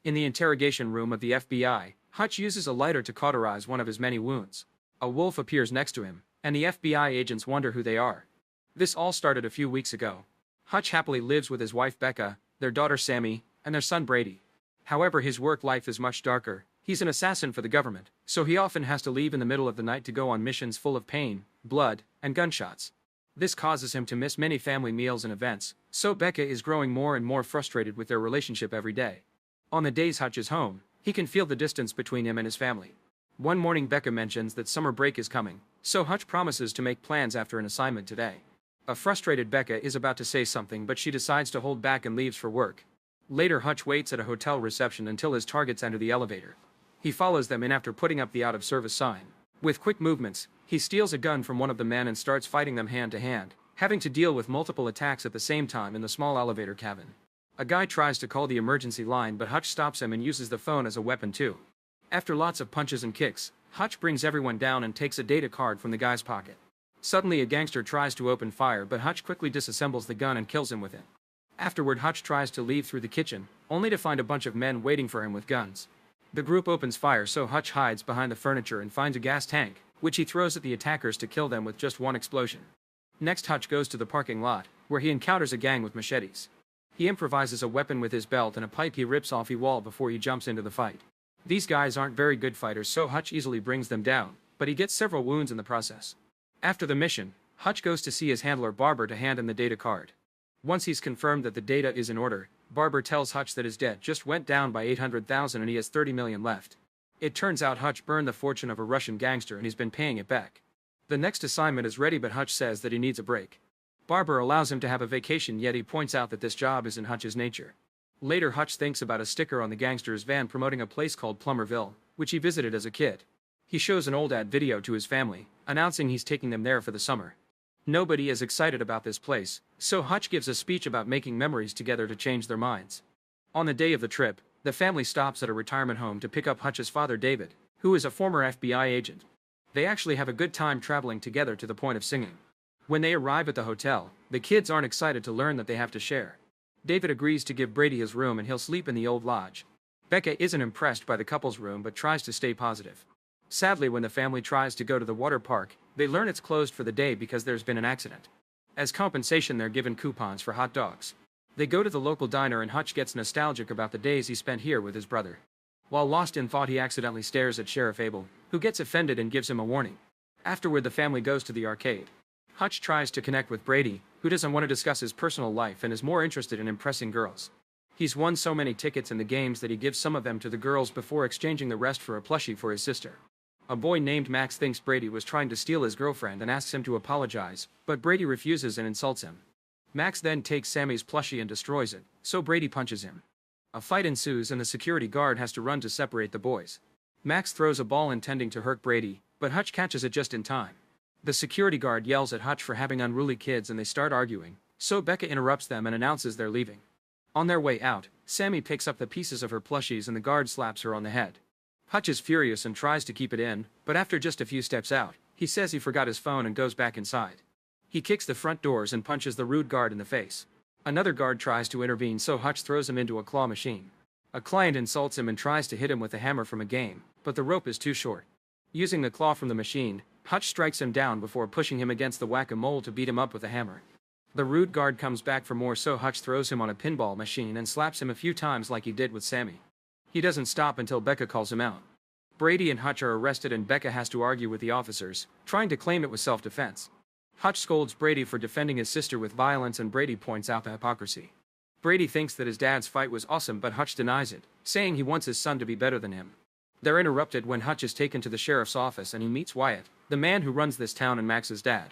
In the interrogation room of the FBI, Hutch uses a lighter to cauterize one of his many wounds. A wolf appears next to him, and the FBI agents wonder who they are. This all started a few weeks ago. Hutch happily lives with his wife Becca, their daughter Sammy, and their son Brady. However, his work life is much darker. He's an assassin for the government, so he often has to leave in the middle of the night to go on missions full of pain, blood, and gunshots. This causes him to miss many family meals and events, so Becca is growing more and more frustrated with their relationship every day. On the days Hutch is home, he can feel the distance between him and his family. One morning Becca mentions that summer break is coming, so Hutch promises to make plans after an assignment today. A frustrated Becca is about to say something, but she decides to hold back and leaves for work. Later, Hutch waits at a hotel reception until his targets enter the elevator. He follows them in after putting up the out-of-service sign. With quick movements, he steals a gun from one of the men and starts fighting them hand to hand, having to deal with multiple attacks at the same time in the small elevator cabin. A guy tries to call the emergency line, but Hutch stops him and uses the phone as a weapon too. After lots of punches and kicks, Hutch brings everyone down and takes a data card from the guy's pocket. Suddenly, a gangster tries to open fire, but Hutch quickly disassembles the gun and kills him with it. Afterward, Hutch tries to leave through the kitchen, only to find a bunch of men waiting for him with guns. The group opens fire, so Hutch hides behind the furniture and finds a gas tank, which he throws at the attackers to kill them with just one explosion. Next, Hutch goes to the parking lot, where he encounters a gang with machetes. He improvises a weapon with his belt and a pipe he rips off a wall before he jumps into the fight. These guys aren't very good fighters, so Hutch easily brings them down, but he gets several wounds in the process. After the mission, Hutch goes to see his handler Barber to hand him the data card. Once he's confirmed that the data is in order, Barber tells Hutch that his debt just went down by 800,000 and he has 30 million left. It turns out Hutch burned the fortune of a Russian gangster and he's been paying it back. The next assignment is ready, but Hutch says that he needs a break. Barber allows him to have a vacation, yet he points out that this job is in Hutch's nature. Later, Hutch thinks about a sticker on the gangster's van promoting a place called Plummerville, which he visited as a kid. He shows an old ad video to his family, announcing he's taking them there for the summer. Nobody is excited about this place, so Hutch gives a speech about making memories together to change their minds. On the day of the trip, the family stops at a retirement home to pick up Hutch's father David, who is a former FBI agent. They actually have a good time traveling together to the point of singing. When they arrive at the hotel, the kids aren't excited to learn that they have to share. David agrees to give Brady his room and he'll sleep in the old lodge. Becca isn't impressed by the couple's room but tries to stay positive. Sadly, when the family tries to go to the water park, they learn it's closed for the day because there's been an accident. As compensation, they're given coupons for hot dogs. They go to the local diner and Hutch gets nostalgic about the days he spent here with his brother. While lost in thought, he accidentally stares at Sheriff Abel, who gets offended and gives him a warning. Afterward, the family goes to the arcade. Hutch tries to connect with Brady, who doesn't want to discuss his personal life and is more interested in impressing girls. He's won so many tickets in the games that he gives some of them to the girls before exchanging the rest for a plushie for his sister. A boy named Max thinks Brady was trying to steal his girlfriend and asks him to apologize, but Brady refuses and insults him. Max then takes Sammy's plushie and destroys it, so Brady punches him. A fight ensues and the security guard has to run to separate the boys. Max throws a ball intending to hurt Brady, but Hutch catches it just in time. The security guard yells at Hutch for having unruly kids and they start arguing, so Becca interrupts them and announces they're leaving. On their way out, Sammy picks up the pieces of her plushies and the guard slaps her on the head. Hutch is furious and tries to keep it in, but after just a few steps out, he says he forgot his phone and goes back inside. He kicks the front doors and punches the rude guard in the face. Another guard tries to intervene, so Hutch throws him into a claw machine. A client insults him and tries to hit him with a hammer from a game, but the rope is too short. Using the claw from the machine, Hutch strikes him down before pushing him against the whack-a-mole to beat him up with a hammer. The rude guard comes back for more, so Hutch throws him on a pinball machine and slaps him a few times like he did with Sammy. He doesn't stop until Becca calls him out. Brady and Hutch are arrested and Becca has to argue with the officers, trying to claim it was self-defense. Hutch scolds Brady for defending his sister with violence and Brady points out the hypocrisy. Brady thinks that his dad's fight was awesome, but Hutch denies it, saying he wants his son to be better than him. They're interrupted when Hutch is taken to the sheriff's office and he meets Wyatt, the man who runs this town and Max's dad.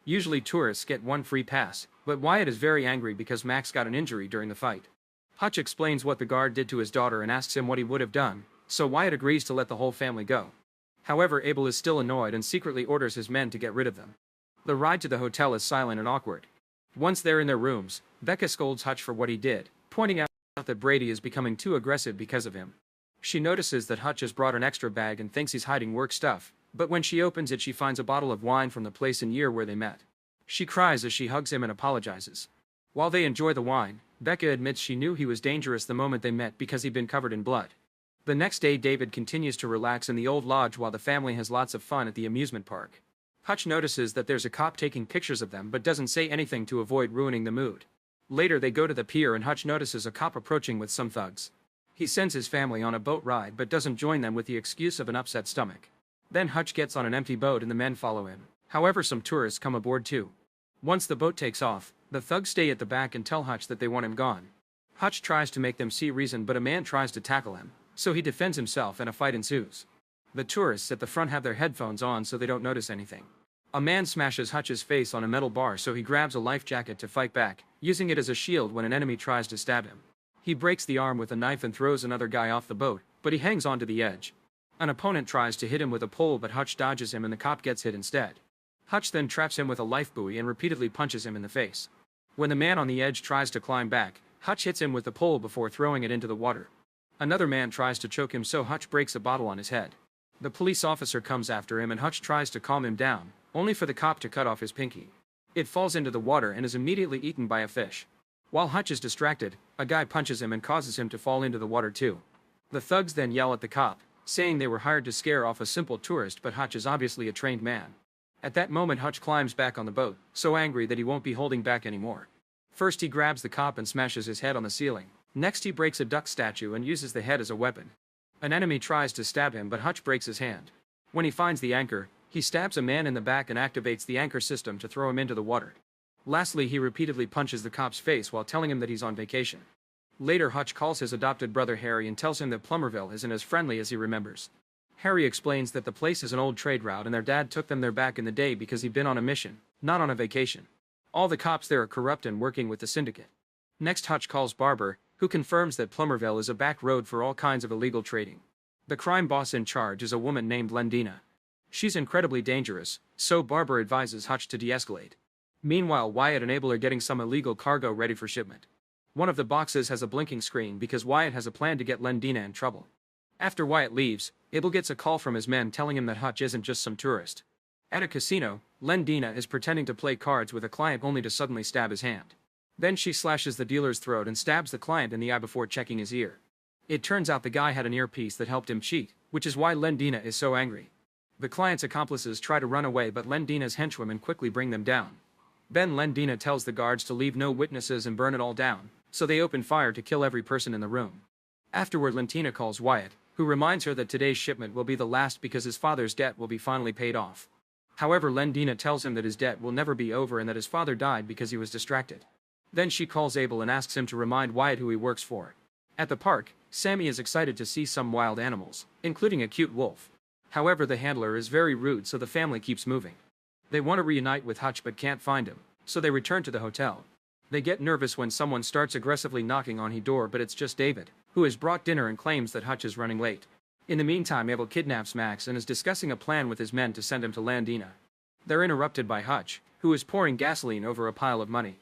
Usually tourists get one free pass, but Wyatt is very angry because Max got an injury during the fight. Hutch explains what the guard did to his daughter and asks him what he would have done, so Wyatt agrees to let the whole family go. However, Abel is still annoyed and secretly orders his men to get rid of them. The ride to the hotel is silent and awkward. Once they're in their rooms, Becca scolds Hutch for what he did, pointing out that Brady is becoming too aggressive because of him. She notices that Hutch has brought an extra bag and thinks he's hiding work stuff, but when she opens it she finds a bottle of wine from the place and year where they met. She cries as she hugs him and apologizes. While they enjoy the wine, Becca admits she knew he was dangerous the moment they met because he'd been covered in blood. The next day David continues to relax in the old lodge while the family has lots of fun at the amusement park. Hutch notices that there's a cop taking pictures of them but doesn't say anything to avoid ruining the mood. Later they go to the pier and Hutch notices a cop approaching with some thugs. He sends his family on a boat ride but doesn't join them with the excuse of an upset stomach. Then Hutch gets on an empty boat and the men follow him. However, some tourists come aboard too. Once the boat takes off, the thugs stay at the back and tell Hutch that they want him gone. Hutch tries to make them see reason but a man tries to tackle him, so he defends himself and a fight ensues. The tourists at the front have their headphones on so they don't notice anything. A man smashes Hutch's face on a metal bar so he grabs a life jacket to fight back, using it as a shield when an enemy tries to stab him. He breaks the arm with a knife and throws another guy off the boat, but he hangs onto the edge. An opponent tries to hit him with a pole but Hutch dodges him and the cop gets hit instead. Hutch then traps him with a life buoy and repeatedly punches him in the face. When the man on the edge tries to climb back, Hutch hits him with the pole before throwing it into the water. Another man tries to choke him so Hutch breaks a bottle on his head. The police officer comes after him and Hutch tries to calm him down, only for the cop to cut off his pinky. It falls into the water and is immediately eaten by a fish. While Hutch is distracted, a guy punches him and causes him to fall into the water too. The thugs then yell at the cop, saying they were hired to scare off a simple tourist but Hutch is obviously a trained man. At that moment Hutch climbs back on the boat, so angry that he won't be holding back anymore. First he grabs the cop and smashes his head on the ceiling. Next he breaks a duck statue and uses the head as a weapon. An enemy tries to stab him but Hutch breaks his hand. When he finds the anchor, he stabs a man in the back and activates the anchor system to throw him into the water. Lastly, he repeatedly punches the cop's face while telling him that he's on vacation. Later Hutch calls his adopted brother Harry and tells him that Plummerville isn't as friendly as he remembers. Harry explains that the place is an old trade route and their dad took them there back in the day because he'd been on a mission, not on a vacation. All the cops there are corrupt and working with the syndicate. Next Hutch calls Barber, who confirms that Plummerville is a back road for all kinds of illegal trading. The crime boss in charge is a woman named Lendina. She's incredibly dangerous, so Barber advises Hutch to de-escalate. Meanwhile, Wyatt and Abel are getting some illegal cargo ready for shipment. One of the boxes has a blinking screen because Wyatt has a plan to get Lendina in trouble. After Wyatt leaves, Abel gets a call from his men telling him that Hutch isn't just some tourist. At a casino, Lendina is pretending to play cards with a client only to suddenly stab his hand. Then she slashes the dealer's throat and stabs the client in the eye before checking his ear. It turns out the guy had an earpiece that helped him cheat, which is why Lendina is so angry. The client's accomplices try to run away but Lendina's henchwomen quickly bring them down. Then Lendina tells the guards to leave no witnesses and burn it all down, so they open fire to kill every person in the room. Afterward Lendina calls Wyatt, who reminds her that today's shipment will be the last because his father's debt will be finally paid off. However, Lendina tells him that his debt will never be over and that his father died because he was distracted. Then she calls Abel and asks him to remind Wyatt who he works for. At the park, Sammy is excited to see some wild animals, including a cute wolf. However, the handler is very rude so the family keeps moving. They want to reunite with Hutch but can't find him, so they return to the hotel. They get nervous when someone starts aggressively knocking on his door but it's just David, who has brought dinner and claims that Hutch is running late. In the meantime, Abel kidnaps Max and is discussing a plan with his men to send him to Lendina. They're interrupted by Hutch, who is pouring gasoline over a pile of money.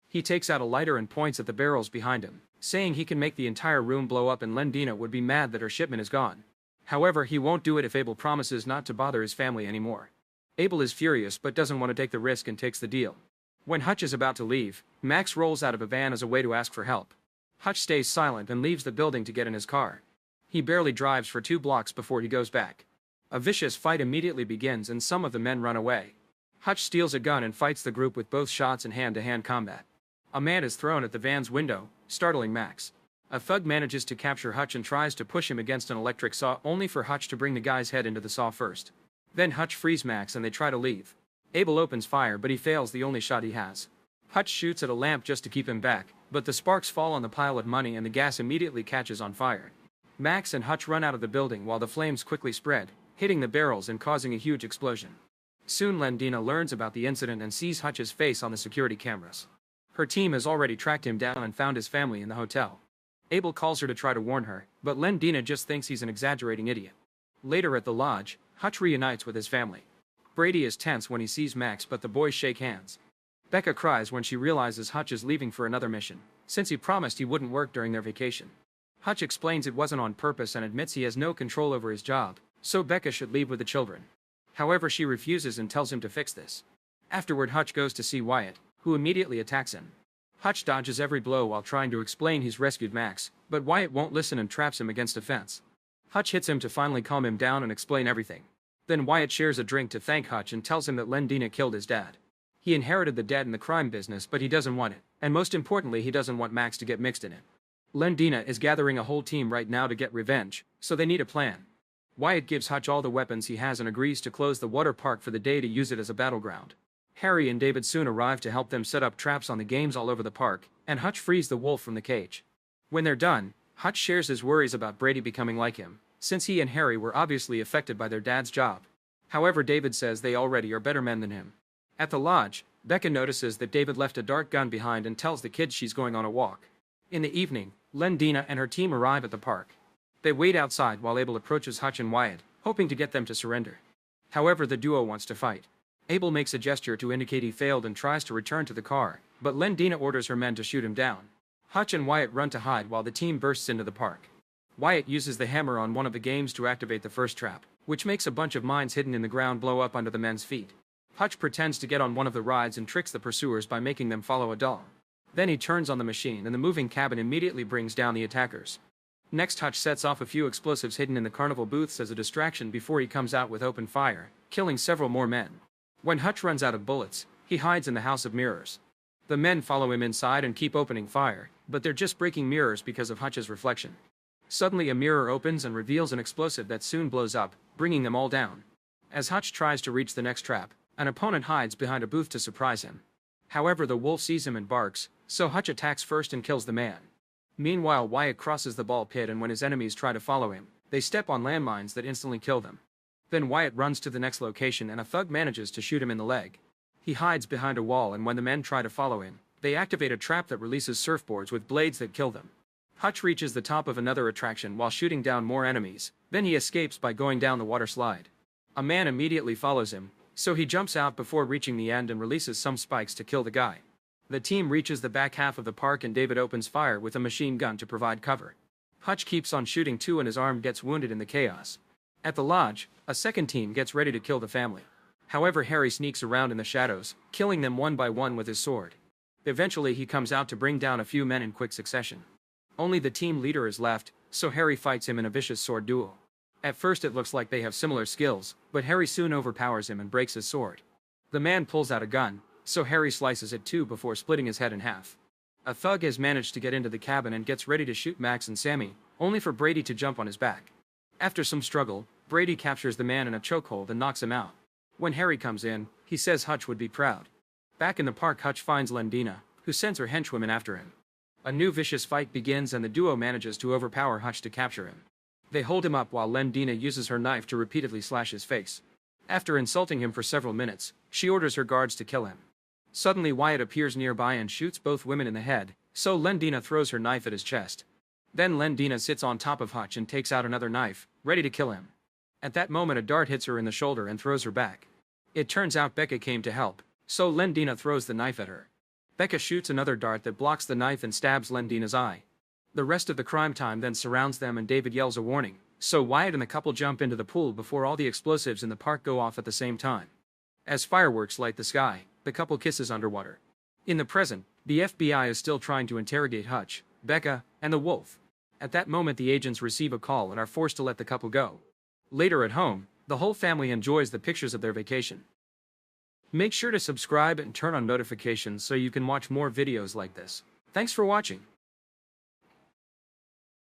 He takes out a lighter and points at the barrels behind him, saying he can make the entire room blow up and Lendina would be mad that her shipment is gone. However, he won't do it if Abel promises not to bother his family anymore. Abel is furious but doesn't want to take the risk and takes the deal. When Hutch is about to leave, Max rolls out of a van as a way to ask for help. Hutch stays silent and leaves the building to get in his car. He barely drives for 2 blocks before he goes back. A vicious fight immediately begins and some of the men run away. Hutch steals a gun and fights the group with both shots and hand-to-hand combat. A man is thrown at the van's window, startling Max. A thug manages to capture Hutch and tries to push him against an electric saw only for Hutch to bring the guy's head into the saw first. Then Hutch frees Max and they try to leave. Abel opens fire but he fails the only shot he has. Hutch shoots at a lamp just to keep him back, but the sparks fall on the pile of money and the gas immediately catches on fire. Max and Hutch run out of the building while the flames quickly spread, hitting the barrels and causing a huge explosion. Soon Lendina learns about the incident and sees Hutch's face on the security cameras. Her team has already tracked him down and found his family in the hotel. Abel calls her to try to warn her, but Lendina just thinks he's an exaggerating idiot. Later at the lodge, Hutch reunites with his family. Brady is tense when he sees Max but the boys shake hands. Becca cries when she realizes Hutch is leaving for another mission, since he promised he wouldn't work during their vacation. Hutch explains it wasn't on purpose and admits he has no control over his job, so Becca should leave with the children. However, she refuses and tells him to fix this. Afterward, Hutch goes to see Wyatt, who immediately attacks him. Hutch dodges every blow while trying to explain he's rescued Max, but Wyatt won't listen and traps him against a fence. Hutch hits him to finally calm him down and explain everything. Then Wyatt shares a drink to thank Hutch and tells him that Lendina killed his dad. He inherited the debt in the crime business, but he doesn't want it, and most importantly he doesn't want Max to get mixed in it. Lendina is gathering a whole team right now to get revenge, so they need a plan. Wyatt gives Hutch all the weapons he has and agrees to close the water park for the day to use it as a battleground. Harry and David soon arrive to help them set up traps on the games all over the park, and Hutch frees the wolf from the cage. When they're done, Hutch shares his worries about Brady becoming like him, since he and Harry were obviously affected by their dad's job. However, David says they already are better men than him. At the lodge, Becca notices that David left a dart gun behind and tells the kids she's going on a walk. In the evening, Lendina and her team arrive at the park. They wait outside while Abel approaches Hutch and Wyatt, hoping to get them to surrender. However, the duo wants to fight. Abel makes a gesture to indicate he failed and tries to return to the car, but Lendina orders her men to shoot him down. Hutch and Wyatt run to hide while the team bursts into the park. Wyatt uses the hammer on one of the games to activate the first trap, which makes a bunch of mines hidden in the ground blow up under the men's feet. Hutch pretends to get on one of the rides and tricks the pursuers by making them follow a doll. Then he turns on the machine and the moving cabin immediately brings down the attackers. Next, Hutch sets off a few explosives hidden in the carnival booths as a distraction before he comes out with open fire, killing several more men. When Hutch runs out of bullets, he hides in the House of Mirrors. The men follow him inside and keep opening fire, but they're just breaking mirrors because of Hutch's reflection. Suddenly a mirror opens and reveals an explosive that soon blows up, bringing them all down. As Hutch tries to reach the next trap, an opponent hides behind a booth to surprise him. However, the wolf sees him and barks, so Hutch attacks first and kills the man. Meanwhile, Wyatt crosses the ball pit, and when his enemies try to follow him, they step on landmines that instantly kill them. Then Wyatt runs to the next location and a thug manages to shoot him in the leg. He hides behind a wall, and when the men try to follow him, they activate a trap that releases surfboards with blades that kill them. Hutch reaches the top of another attraction while shooting down more enemies, then he escapes by going down the water slide. A man immediately follows him, so he jumps out before reaching the end and releases some spikes to kill the guy. The team reaches the back half of the park and David opens fire with a machine gun to provide cover. Hutch keeps on shooting too and his arm gets wounded in the chaos. At the lodge, a second team gets ready to kill the family. However, Harry sneaks around in the shadows, killing them one by one with his sword. Eventually he comes out to bring down a few men in quick succession. Only the team leader is left, so Harry fights him in a vicious sword duel. At first it looks like they have similar skills, but Harry soon overpowers him and breaks his sword. The man pulls out a gun, so Harry slices it too before splitting his head in half. A thug has managed to get into the cabin and gets ready to shoot Max and Sammy, only for Brady to jump on his back. After some struggle, Brady captures the man in a chokehold and knocks him out. When Harry comes in, he says Hutch would be proud. Back in the park, Hutch finds Lendina, who sends her henchwomen after him. A new vicious fight begins and the duo manages to overpower Hutch to capture him. They hold him up while Lendina uses her knife to repeatedly slash his face. After insulting him for several minutes, she orders her guards to kill him. Suddenly Wyatt appears nearby and shoots both women in the head, so Lendina throws her knife at his chest. Then Lendina sits on top of Hutch and takes out another knife, ready to kill him. At that moment a dart hits her in the shoulder and throws her back. It turns out Becca came to help, so Lendina throws the knife at her. Becca shoots another dart that blocks the knife and stabs Lendina's eye. The rest of the crime time then surrounds them and David yells a warning, so Wyatt and the couple jump into the pool before all the explosives in the park go off at the same time. As fireworks light the sky, the couple kisses underwater. In the present, the FBI is still trying to interrogate Hutch, Becca, and the wolf. At that moment the agents receive a call and are forced to let the couple go. Later at home, the whole family enjoys the pictures of their vacation. Make sure to subscribe and turn on notifications so you can watch more videos like this. Thanks for watching.